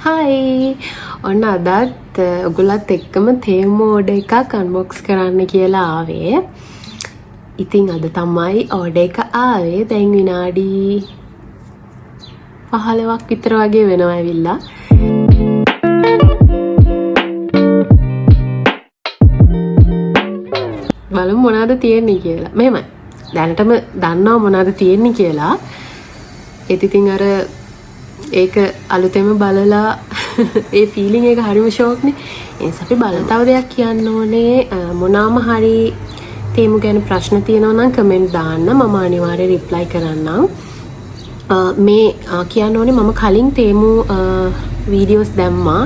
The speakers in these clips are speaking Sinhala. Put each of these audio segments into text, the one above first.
හයි ඔන්න අදත් ඔගොල්ලත් එක්කම තේම ඕඩර් එකක් අන්බොක්ස් කරන්න කියලා ආවේ. ඉතින් අද තමයි ඕඩර් එක ආවේ. දැන් විනාඩි 15ක් විතර වගේ වෙනවා ඇවිල්ලා. බලමු මොනවද තියෙන්නේ කියලා. මෙහෙමයි. දැනටම දන්නවා මොනවද තියෙන්නේ කියලා. ඉතින් අර ඒක අලුතෙම බලලා ඒ ෆීලිං එක හරිම ෂෝක් නේ. ඒ නිසා අපි බලලා තව දෙයක් කියන්න ඕනේ. මොනවාම හරි තේමු ගැන ප්‍රශ්න තියෙනවා නම් කමෙන්ට් දාන්න. මම අනිවාර්යෙන් රිප්ලයි කරන්නම්. මේ කියන්න ඕනේ මම කලින් තේමු වීඩියෝස් දැම්මා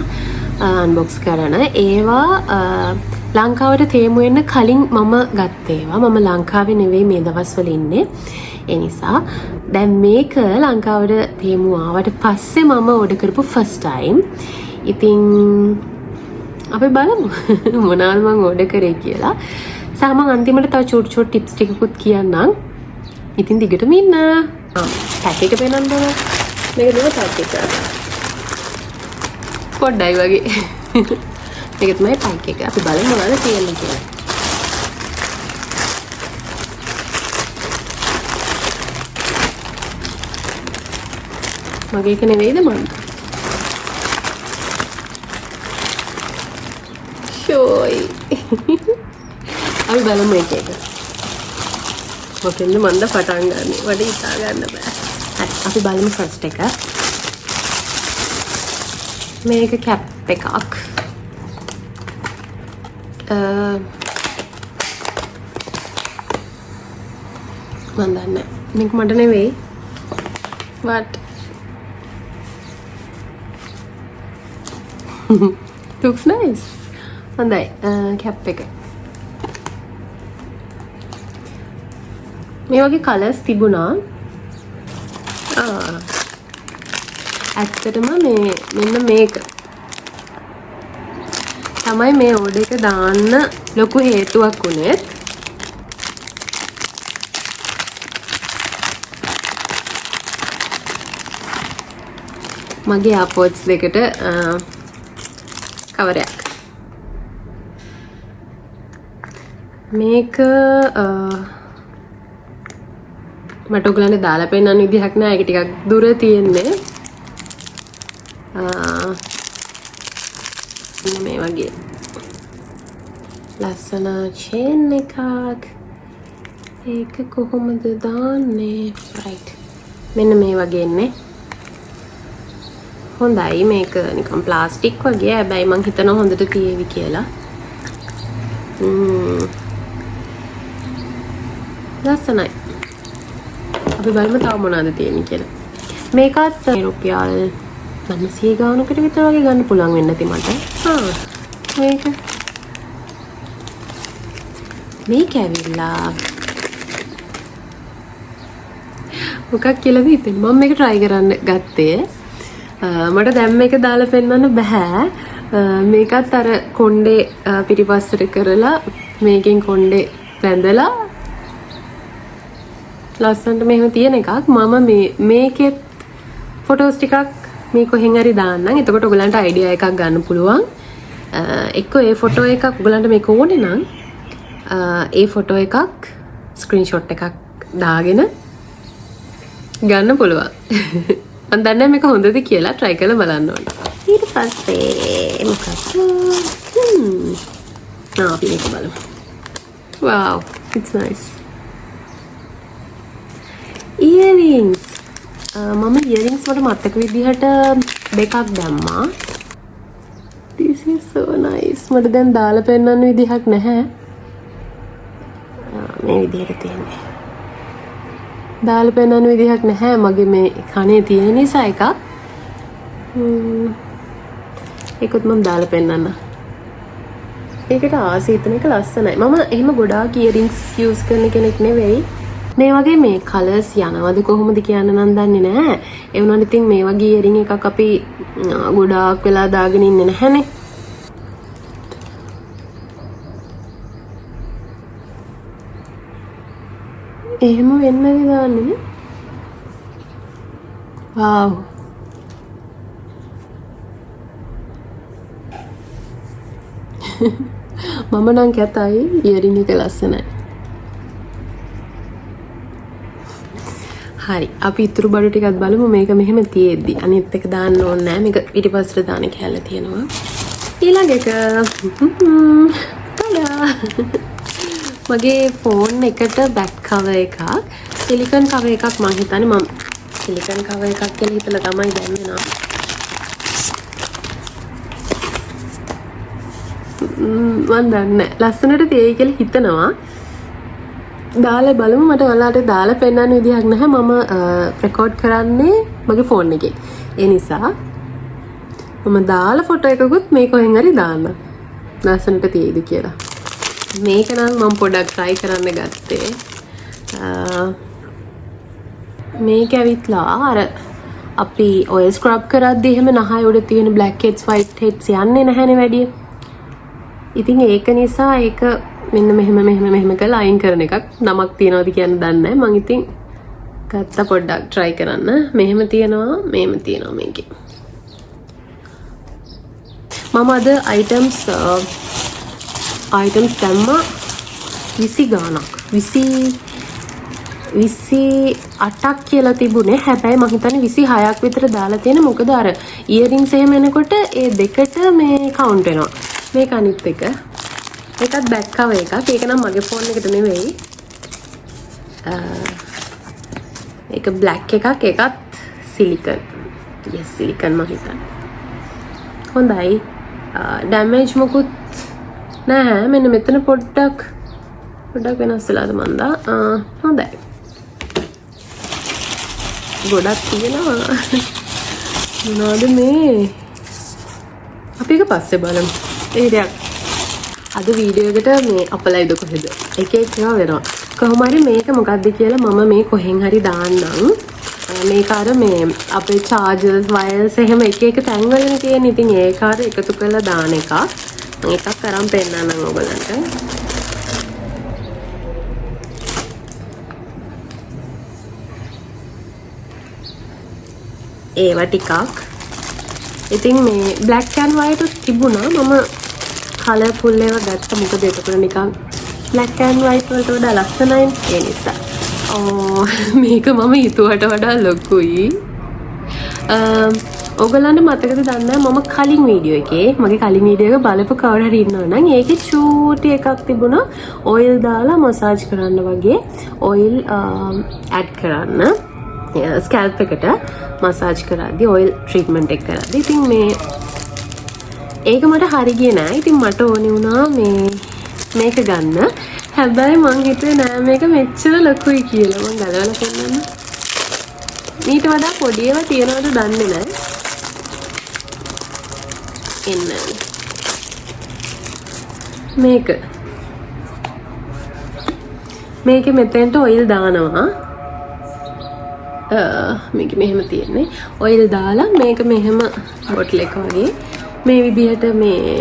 අන්බොක්ස් කරන. ඒවා ලංකාවට තේමු වෙන්න කලින් මම ගත්ත ඒවා. මම ලංකාවේ නෙවෙයි මේ දවස්වල ඉන්නේ. ඒ නිසා දැන් මේක ලංකාවට තේමු ආවට පස්සේ මම ඕඩර් කරපු ෆස්ට් ටයිම්. ඉතින් අපි බලමු මොනවද මම ඕඩර් කරේ කියලා. සාම අන්තිමට තව චූට් ටිප්ස් ටිකකුත් කියන්නම්. ඉතින් දිගටම ඉන්න. පැක් එක පෙන්නන්න ඕන. මේක දුව පැක් එක. පොඩ්ඩයි වගේ. මේක තමයි පැක් එක. අපි බලමු මොනවද තියෙන්නේ කියලා. මගේ එක නෙවෙයිද මන්? ෂෝයි. අපි බලමු මේක එක. මොකෙන්ද මන්ද පටන් ගන්නෙ? වඩ හිතා ගන්න බෑ. හරි අපි බලමු ෆස්ට් එක. මේක කැප් එකක්. මන් දන්නේ මේක මට නෙවෙයි. but looks nice. හොඳයි කැප් එක. මේ වගේ කලර්ස් තිබුණා. ඇත්තටම මෙන්න මේක තමයි මේ ඕඩර් එක දාන්න ලොකු හේතුවක් උනේ. මගේ AirPods දෙකට කවරයක්. මේක මට ඔයගලන්ට දාලා පෙන්නන්න විදිහක් නෑ. ඒක ටිකක් දුර තියෙන්නේ. මේ වගේ ලස්සන චේන් එකක්. ඒක කොහොමද දාන්නේ? රයිට්. මෙන්න මේ වගේ ඉන්නේ. හොඳයි මේක නිකන් ප්ලාස්ටික් වගේ. හැබැයි මං හිතනවා හොඳට තියේවි කියලා. ලස්සනයි. අපි බලමු තව මොනවද තියෙන්නේ කියලා. මේකත් රුපියල් 900 ගානකට විතර වගේ ගන්න පුළුවන් වෙන්න ඇති මට. මේක ඇවිල්ලා මොකක් කියලාද හිතෙන්නේ? මම මේක try කරන්න ගත්තේ. මට දැන් මේක දාලා පෙන්වන්න බෑ. මේකත් අර කොණ්ඩේ පිටිපස්සට කරලා මේකෙන් කොණ්ඩේ බැඳලා ලස්සනට මෙහෙම තියෙන එකක්. මම මේකෙත් ෆොටෝස් ටිකක් මේ කොහෙන් හරි දාන්නම්. එතකොට ඔයගලන්ට අයිඩියා එකක් ගන්න පුළුවන්. එක්කෝ ඒ ෆොටෝ එකක් ඔයගලන්ට මේක ඕනේ නම් ඒ ෆොටෝ එකක් ස්ක්‍රීන්ෂොට් එකක් දාගෙන ගන්න පුළුවන්. මම දන්නේ මේක හොඳද කියලා try කරලා බලන්න ඕනේ. ඊට පස්සේ මොකක්ද? අපි මේක බලමු. Wow, it's nice. Earrings. මම earrings වල මතක විදිහට දෙකක් දැම්මා. This is so nice. මට දැන් දාලා පෙන්නන්න විදිහක් නැහැ. මේ විදිහට තියෙන්නේ. දාලා පෙන්නන්න විදිහක් නැහැ. මගේ මේ කනේ තියෙන නිසා එකක්. ඒකත් මම දාලා පෙන්නන්න. ඒකට ආසයි හිතන එක ලස්සනයි. මම එහෙම ගොඩාක් earrings use කරන කෙනෙක් නෙවෙයි. මේ වගේ මේ කලර්ස් යනවද කොහොමද කියන්න නම් දන්නේ නැහැ. ඒ වුණාට ඉතින් මේ වගේ earring එකක් අපි ගොඩාක් වෙලා දාගෙන ඉන්නේ නැහනේ. එහෙම වෙන්නද දාන්නේ? wow මම නම් කැතයි ඉයරින් එක ලස්සනයි. හරි අපි ඉතුරු බඩු ටිකත් බලමු. මේක මෙහෙම තියෙද්දි අනිත් එක දාන්න ඕනේ නැහැ. මේක පිටිපස්සට දාන්න කැල්ල තියෙනවා. ඊළඟ එක ටඩා මගේ ෆෝන් එකට බැක් කවර් එකක් සිලිකන් කවර් එකක් මම හිතන්නේ මම සිලිකන් කවර් එකක් කියලා හිතලා තමයි දැම්මේ නා. මම දන්නේ ලස්සනට තියෙයි කියලා හිතනවා. දාලා බලමු. මට ඔයාලට දාලා පෙන්නන්න විදිහක් නැහැ. මම රෙකෝඩ් කරන්නේ මගේ ෆෝන් එකේ. ඒ නිසා මම දාලා ෆොටෝ එකකුත් මේ කොහෙන් හරි දාන්න. ලස්සනට තියෙයිද කියලා. මේක නම් මම පොඩ්ඩක් try කරන්න ගත්තේ. මේක ඇවිත්ලා අර අපි ඔය ස්ක්‍රබ් කරද්දී එහෙම නහය උඩ තියෙන black heads white heads යන්නේ නැහැනේ වැඩි. ඉතින් ඒක නිසා ඒක මෙන්න මෙහෙම කරලා අයින් කරන එකක්. නමක් තියනවාද කියන්න දන්නේ නැහැ. මම ඉතින් ගත්ත පොඩ්ඩක් try කරන්න. මෙහෙම තියනවා මේකේ. මම අද items දැම්මා 20 ගාණක්. 28ක් කියලා තිබුණේ. හැබැයි මම හිතන්නේ 26ක් විතර දාලා තියෙන. මොකද අර ඉයරින්ස් එහෙම එනකොට ඒ දෙකට මේ කවුන්ට් වෙනවා. මේක අනිත් එක. ඒකත් බැක් කවර් එකක්. ඒක නම් මගේ ෆෝන් එකට නෙවෙයි. ඒක බ්ලැක් එකක්. ඒකත් සිලිකන්. yes සිලිකන් මම හිතන්නේ. හොඳයි. ඩැමේජ් මොකුත් නැහැ. මෙන්න මෙතන පොඩ්ඩක් වෙනස් වෙලාද මන්දා. හොඳයි. ගොඩක් තියෙනවා. මොනවද මේ? අපි එක පස්සේ බලමු. ඒ දෙයක් අද වීඩියෝ එකට මේ අපලයිද කොහෙද? එක වෙනවා. කොහොම හරි මේක මොකක්ද කියලා මම මේ කොහෙන් හරි දාන්නම්. මේක අර මේ අපේ chargers wires එහෙම එක තැන්වලනේ තියෙන. ඉතින් ඒක අර එකතු කරලා දාන එක. මම එකක් අරන් පෙන්නන්නම් ඔයගලන්ට. ඒවා ටිකක්. ඉතින් මේ black and white තිබුණා. මම කලර්ෆුල් ඒවා ගත්ත. මොකද ඒකට නිකන් black and white වලට වඩා ලස්සනයි. ඒ නිසා. මේක මම හිතුවට වඩා ලොකුයි. ඔයගලන්ට මතකද දන්නේ මම කලින් වීඩියෝ එකේ මගේ කලින් වීඩියෝ එක බලපු කවුරු හරි ඉන්නවා නම් ඒකේ චූටි එකක් තිබුණා ඔයිල් දාලා මසාජ් කරන්න වගේ. ඔයිල් ඇඩ් කරන්න ස්කැල්ප් එකට මසාජ් කරද්දී ඔයිල් ට්‍රීට්මන්ට් එක කරද්දී. ඉතින් මේ ඒක මට හරි ගියේ නෑ. ඉතින් මට ඕනි වුණා මේක ගන්න. හැබැයි මං හිතුවේ නෑ මේක මෙච්චර ලොකුයි කියලා. මං ගලවලා පෙන්නන්න. ඊට වඩා පොඩි ඒවා තියනවද දන්නේ නෑ. එන්න මේක මෙතෙන්ට ඔයිල් දානවා. මේක මෙහෙම තියෙන්නේ. ඔයිල් දාලා මේක මෙහෙම බොටල් එක වගේ මේ විදිහට මේ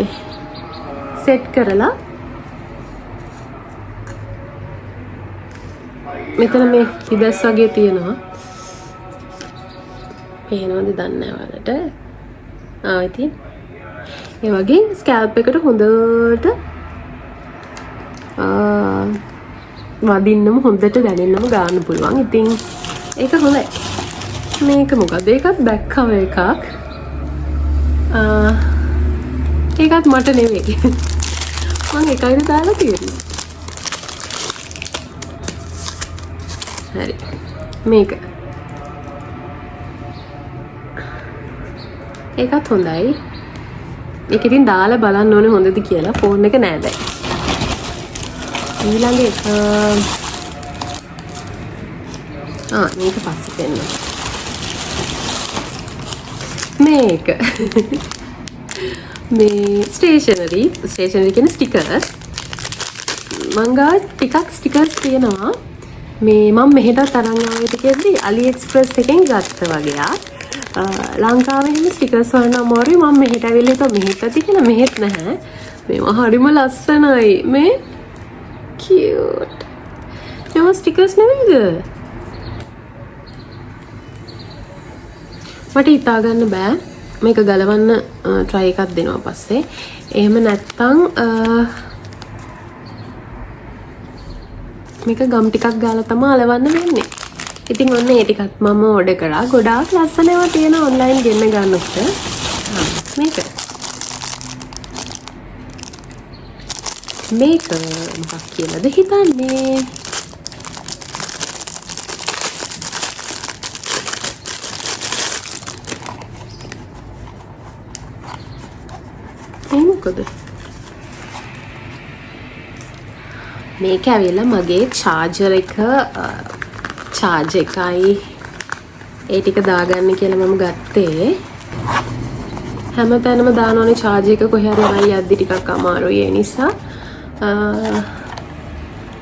සෙට් කරලා මෙතන මේ හිදස් වගේ තියෙනවා. පේනවද දන්නේ නැහැ වලට. ඉතින් ඒ වගේ ස්කැල්ප් එකට හොඳට වදින්නම හොඳට දැනෙන්නම ගන්න පුළුවන්. ඉතින් ඒක හොඳයි. මේක මොකද? ඒකත් බැක් කවර් එකක්. ඒකත් මට නෙවෙයි. මම එකයිද දාලා තියෙන්නේ. හරි. මේක. ඒකත් හොඳයි. ඒක ඉතින් දාලා බලන්න ඕනේ හොඳද කියලා. ෆෝන් එක නෑ දැන්. ඊළඟ එක මේක පස්සේ දෙන්න. මේක මේ ස්ටේෂනරි කියන ස්ටිකර්ස්. මං ගාව ටිකක් ස්ටිකර්ස් තියෙනවා. මේ මම මෙහෙටත් අරන් ආවෙත් කියද්දි AliExpress එකෙන් ගත්ත වගේ. ලංකාවේ එහෙම ස්ටිකර්ස් වන්න අමාරුයි. මම මෙහෙට ඇවිල්ලා ඉතින් මෙහෙට ඇති කියලා මෙහෙත් නැහැ. මේවා හරිම ලස්සනයි. මේ කියුට්. මේවා ස්ටිකර්ස් නෙවෙයිද? මට හිතා ගන්න බෑ. මේක ගලවන්න try එකක් දෙනවා පස්සේ. එහෙම නැත්නම් මේක ගම් ටිකක් ගාලා තමයි අලවන්න වෙන්නේ. ඉතින් ඔන්න ඒ ටිකත් මම ඕඩර් කරා. ගොඩාක් ලස්සන ඒවා තියෙන ඔන්ලයින් ගෙන්න ගන්නත්. මේක මොකක් කියලාද හිතන්නේ? මොකද මේක ඇවිල්ලා මගේ චාර්ජර් එකයි ඒ ටික දාගන්න කියලා මම ගත්තේ. හැමතැනම දාන ඕනේ චාර්ජ් එක කොහේ හරි ආයි යද්දි ටිකක් අමාරුයි. ඒ නිසා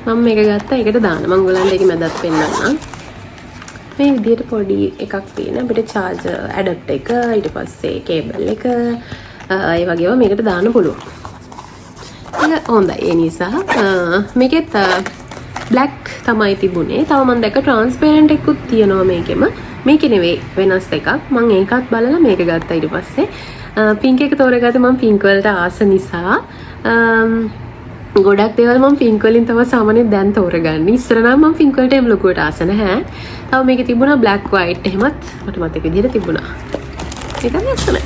මම මේක ගත්තා. ඒකට දාන්න මම ඔයගලන්ට ඒක මැදත් පෙන්නන්නම්. මේ විදිහට පොඩි එකක් තියෙන අපිට චාර්ජර් ඇඩැප්ටර් එක ඊට පස්සේ කේබල් එක ඒ වගේම මේකට දාන්න පුළුවන්. ඒක හොඳයි. ඒ නිසා මේකෙත් බ්ලැක් තමයි තිබුණේ. තව මම දැක්ක ට්‍රාන්ස්පරන්ට් එකකුත් තියෙනවා මේකෙම. මේකේ නෙවෙයි වෙනස් එකක්. මම ඒකත් බලලා මේක ගත්තා ඊට පස්සේ. පින්ක් එක තෝරගත්තේ මම පින්ක් වලට ආස නිසා. ගොඩක් දේවල් මම පින්ක් වලින් තමයි සාමාන්‍යයෙන් දැන් තෝරගන්නේ. ඉස්සර නම් මම පින්ක් වලට එම් ලොකුවට ආස නැහැ. තව මේකේ තිබුණා බ්ලැක් වයිට් එහෙමත් මට මතක විදිහට තිබුණා. ඒක ලස්සනයි.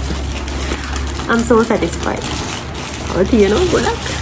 I'm so satisfied. ඔය තියෙනවා ගොඩක්.